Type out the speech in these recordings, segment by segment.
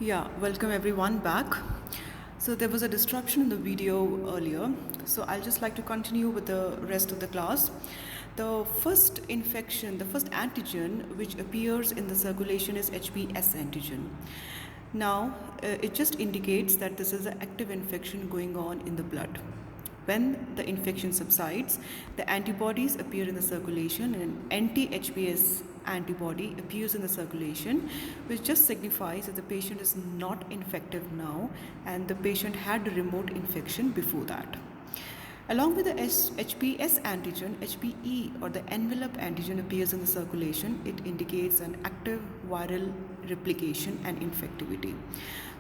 Yeah, welcome everyone back. So there was a disruption in the video earlier, so I'll just like to continue with the rest of the class. The first infection, the first antigen which appears in the circulation is HBs antigen. Now, it just indicates that this is an active infection going on in the blood. When the infection subsides, the antibodies appear in the circulation and an anti-HBs antibody appears in the circulation, which just signifies that the patient is not infective now and the patient had a remote infection before that. Along with the HBs antigen, HBe or the envelope antigen appears in the circulation. It indicates an active viral replication and infectivity.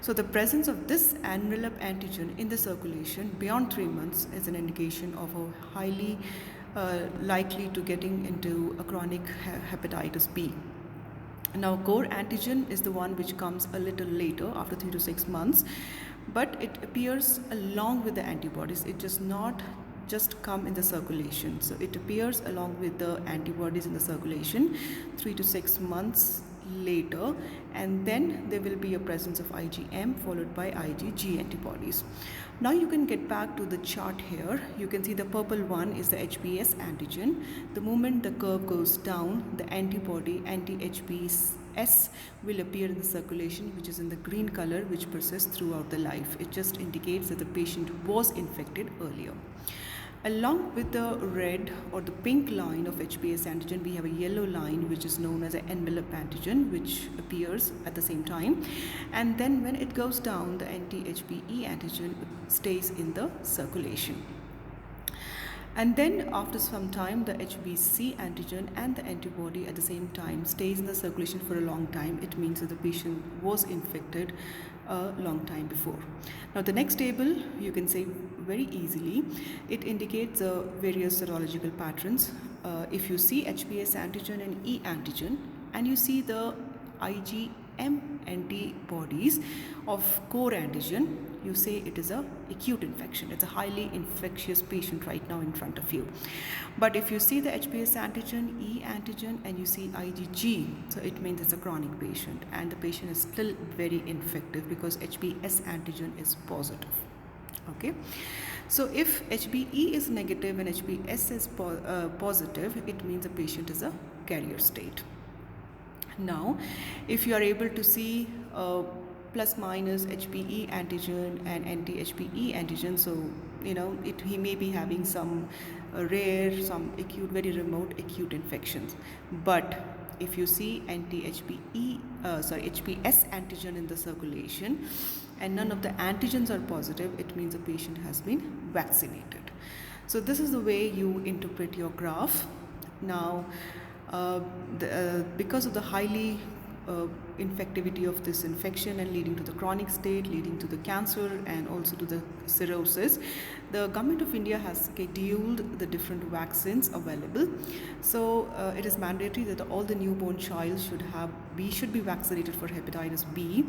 So the presence of this envelope antigen in the circulation beyond 3 months is an indication of a highly likely to getting into a chronic hepatitis B. Now, core antigen is the one which comes a little later, after 3 to 6 months, but it appears along with the antibodies. It does not just come in the circulation. So it appears along with the antibodies in the circulation 3 to 6 months later, and then there will be a presence of IgM followed by IgG antibodies. Now you can get back to the chart here. You can see the purple one is the HBs antigen. The moment the curve goes down, the antibody anti-HBs will appear in the circulation, which is in the green color, which persists throughout the life. It just indicates that the patient was infected earlier. Along with the red or the pink line of HBs antigen, we have a yellow line which is known as an envelope antigen, which appears at the same time. And then when it goes down, the anti-HBe antigen stays in the circulation. And then after some time, the HBc antigen and the antibody at the same time stays in the circulation for a long time. It means that the patient was infected a long time before. Now the next table, you can say very easily, it indicates various serological patterns. If you see HBs antigen and E antigen, and you see the IgM antibodies of core antigen, you say it is a acute infection. It's a highly infectious patient right now in front of you. But if you see the HBs antigen, E antigen, and you see IgG, so it means it's a chronic patient, and the patient is still very infective because HBs antigen is positive. Okay, so if HBe is negative and HBs is positive, it means the patient is a carrier state. Now, if you are able to see plus minus HBe antigen and anti-HBe antigen, so he may be having some rare, some acute, very remote acute infections. But if you see HBs antigen in the circulation and none of the antigens are positive, it means the patient has been vaccinated. So this is the way you interpret your graph. Now, because of the highly infectivity of this infection and leading to the chronic state, leading to the cancer and also to the cirrhosis, the government of India has scheduled the different vaccines available. So it is mandatory that all the newborn child should be vaccinated for hepatitis B,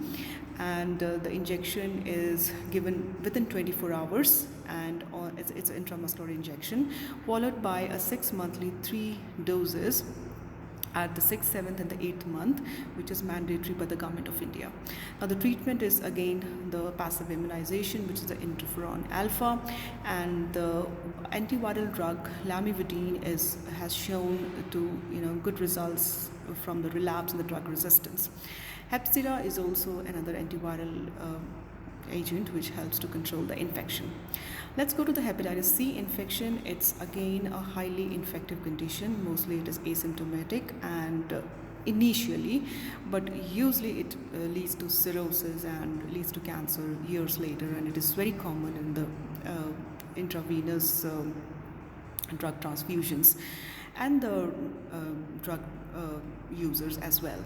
and the injection is given within 24 hours, and it's an intramuscular injection followed by a 6 monthly 3 doses at the 6th, 7th and the 8th month, which is mandatory by the government of India. Now the treatment is again the passive immunization, which is the interferon alpha, and the antiviral drug lamivudine has shown to good results from the relapse and the drug resistance. Hepzibah is also another antiviral agent which helps to control the infection. Let's go to the hepatitis C infection. It's again a highly infective condition. Mostly it is asymptomatic and initially, but usually it leads to cirrhosis and leads to cancer years later, and it is very common in the intravenous drug transfusions and the drug users as well.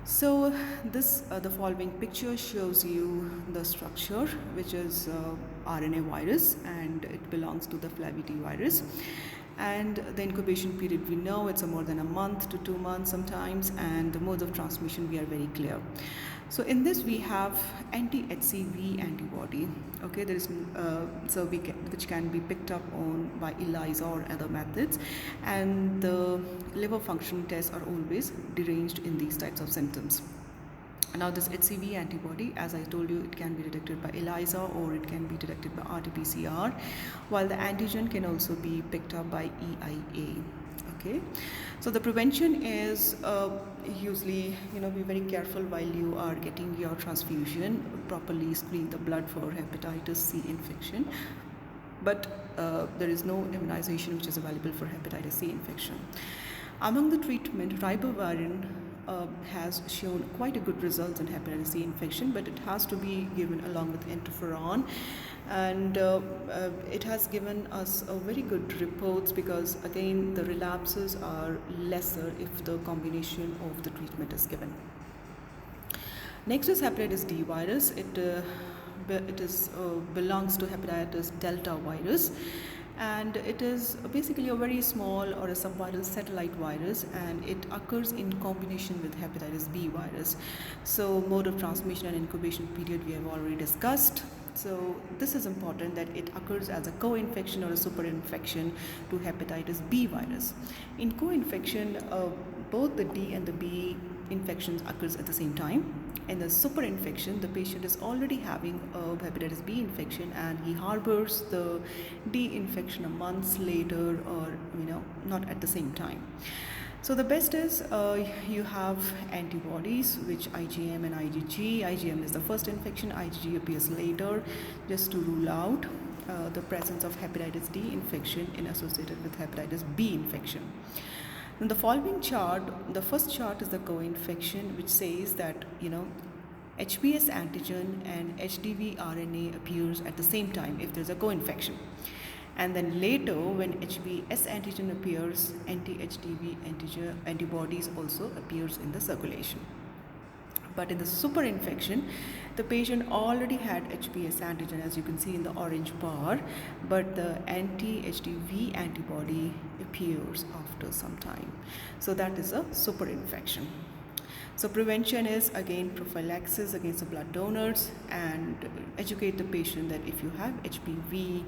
So this the following picture shows you the structure, which is RNA virus, and it belongs to the flavivirus. And the incubation period, we know it's more than a month to 2 months sometimes, and the modes of transmission we are very clear. So in this we have anti-HCV antibody. Okay, there is which can be picked up on by ELISA or other methods, and the liver function tests are always deranged in these types of symptoms. Now this HCV antibody, as I told you, it can be detected by ELISA or it can be detected by RT-PCR, while the antigen can also be picked up by EIA. Okay, so the prevention is usually, be very careful while you are getting your transfusion. Properly screen the blood for hepatitis C infection, but there is no immunization which is available for hepatitis C infection. Among the treatment, ribavirin has shown quite a good results in hepatitis C infection, but it has to be given along with interferon, and it has given us a very good reports, because again the relapses are lesser if the combination of the treatment is given. Next is hepatitis D virus. It belongs to hepatitis delta virus, and it is basically a very small or a subviral satellite virus, and it occurs in combination with hepatitis B virus. So mode of transmission and incubation period we have already discussed. So this is important, that it occurs as a co-infection or a superinfection to hepatitis B virus. In co-infection, both the D and the B infections occurs at the same time. In the superinfection, the patient is already having a hepatitis B infection and he harbors the D infection a month later, or not at the same time. So the best is you have antibodies, which IgM and IgG. IgM is the first infection, IgG appears later, just to rule out the presence of hepatitis D infection associated with hepatitis B infection. In the following chart, the first chart is the co-infection, which says that HBs antigen and HDV RNA appears at the same time if there's a co-infection. And then later, when HBs antigen appears, anti-HDV antibodies also appears in the circulation. But in the superinfection, the patient already had HBs antigen, as you can see in the orange bar, but the anti-HDV antibody appears after some time. So that is a superinfection. So prevention is again prophylaxis against the blood donors, and educate the patient that if you have HPV,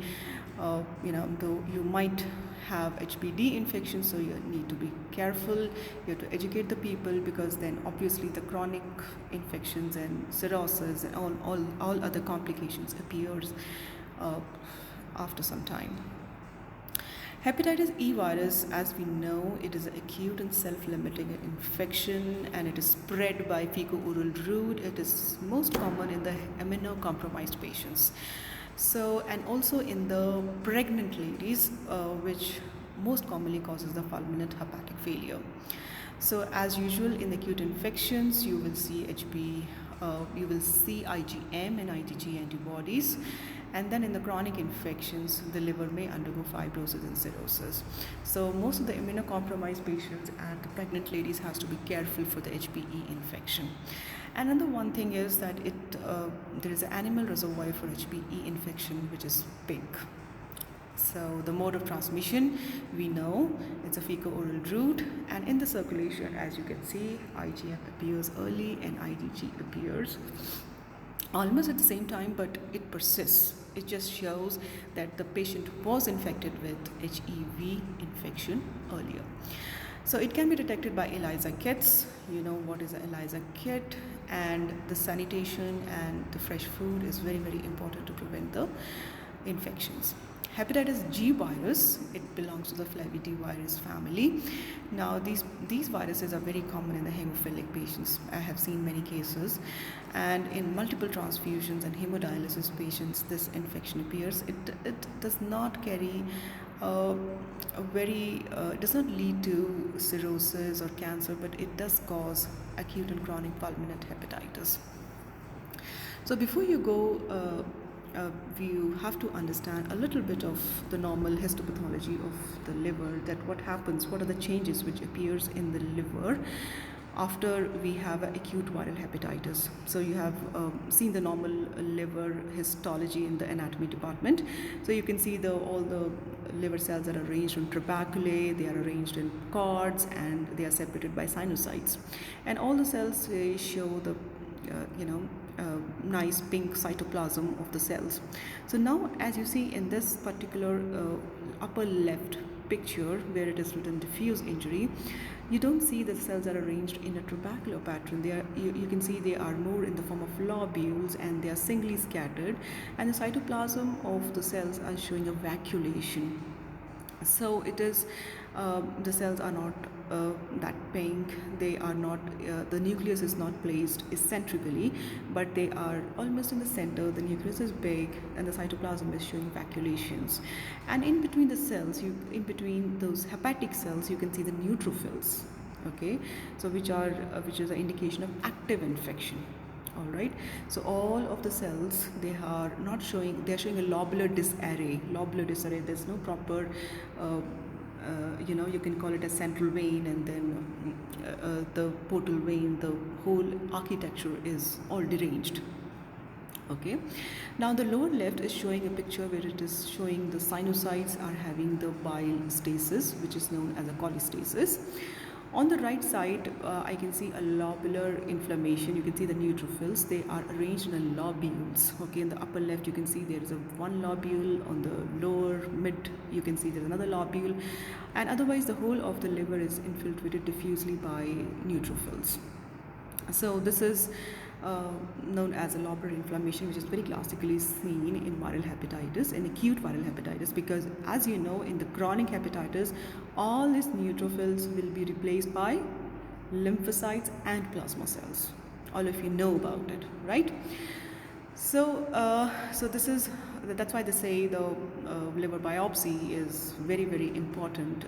though you might have HPD infection, so you need to be careful. You have to educate the people, because then obviously the chronic infections and cirrhosis and all other complications appears after some time. Hepatitis E virus, as we know, it is an acute and self-limiting infection, and it is spread by fecal-oral route. It is most common in the immunocompromised patients. So, and also in the pregnant ladies, which most commonly causes the fulminant hepatic failure. So, as usual in the acute infections, you will see you will see IgM and IgG antibodies, and then in the chronic infections, the liver may undergo fibrosis and cirrhosis. So most of the immunocompromised patients and the pregnant ladies has to be careful for the HPE infection. Another one thing is that there is an animal reservoir for HPE infection, which is pig. So the mode of transmission, we know it's a fecal-oral route, and in the circulation, as you can see, IgM appears early and IgG appears almost at the same time, but it persists. It just shows that the patient was infected with HEV infection earlier. So it can be detected by ELISA kits. You know what is an ELISA kit, and the sanitation and the fresh food is very, very important to prevent the infections. Hepatitis G virus, it belongs to the flavivirus family. Now these viruses are very common in the hemophilic patients. I have seen many cases, and in multiple transfusions and hemodialysis patients this infection appears. It does not carry it does not lead to cirrhosis or cancer, but it does cause acute and chronic fulminant hepatitis. So before you go, you have to understand a little bit of the normal histopathology of the liver, that what happens, what are the changes which appears in the liver after we have acute viral hepatitis. So you have seen the normal liver histology in the anatomy department. So you can see all the liver cells are arranged in trabeculae, they are arranged in cords, and they are separated by sinusoids. And all the cells show the nice pink cytoplasm of the cells. So now, as you see in this particular upper left picture where it is written diffuse injury, you don't see the cells are arranged in a trabecular pattern. You can see they are more in the form of lobules, and they are singly scattered, and the cytoplasm of the cells are showing a vacuolation. So it is the cells are not that pink, they are not the nucleus is not placed eccentrically, but they are almost in the center. The nucleus is big and the cytoplasm is showing vacuolations, and in between the cells, in between those hepatic cells, you can see the neutrophils. Okay, so which is an indication of active infection. All right, so all of the cells, they are showing a lobular disarray. There's no proper you can call it a central vein, and then the portal vein. The whole architecture is all deranged. Okay, now the lower left is showing a picture where it is showing the sinusoids are having the bile stasis, which is known as a cholestasis. On the right side, I can see a lobular inflammation. You can see the neutrophils. They are arranged in lobules. Okay, in the upper left, you can see there is one lobule. On the lower mid, you can see there is another lobule. And otherwise, the whole of the liver is infiltrated diffusely by neutrophils. So this is known as a lobular inflammation, which is very classically seen in viral hepatitis, in acute viral hepatitis, because as you know, in the chronic hepatitis, all these neutrophils will be replaced by lymphocytes and plasma cells. All of you know about it, right? So, that's why they say the liver biopsy is very, very important.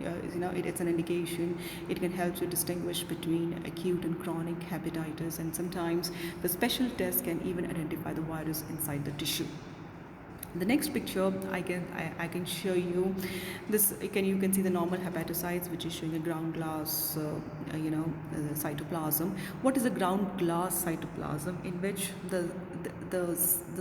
It's an indication. It can help to distinguish between acute and chronic hepatitis, and sometimes the special test can even identify the virus inside the tissue. The next picture I can show you this. You can see the normal hepatocytes, which is showing a ground glass cytoplasm. What is a ground glass cytoplasm? In which the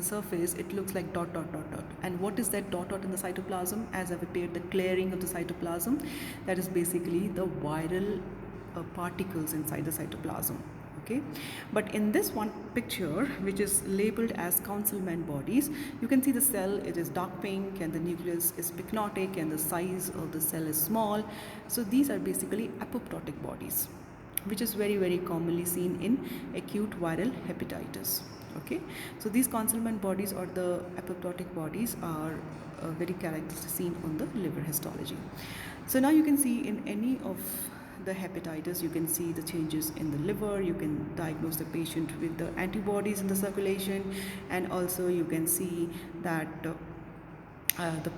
surface, it looks like dot dot dot dot. And what is that dot dot in the cytoplasm? As I've appeared, the clearing of the cytoplasm, that is basically the viral particles inside the cytoplasm. Okay, but in this one picture, which is labeled as Councilman bodies, you can see the cell, it is dark pink, and the nucleus is pycnotic, and the size of the cell is small. So these are basically apoptotic bodies, which is very, very commonly seen in acute viral hepatitis. Okay, so these Councilman bodies, or the apoptotic bodies, are very characteristic seen on the liver histology. So now you can see in any of the hepatitis, you can see the changes in the liver. You can diagnose the patient with the antibodies in the circulation, and also you can see that the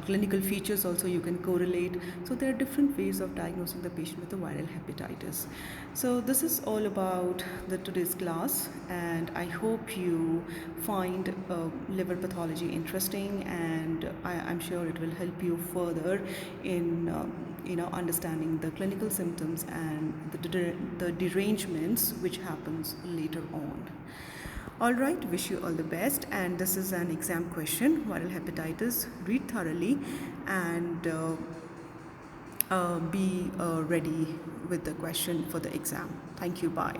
clinical features also you can correlate. So there are different ways of diagnosing the patient with the viral hepatitis. So this is all about today's class, and I hope you find liver pathology interesting, and I'm sure it will help you further in understanding the clinical symptoms and the derangements which happens later on. Alright, wish you all the best, and this is an exam question, viral hepatitis. Read thoroughly and be ready with the question for the exam. Thank you, bye.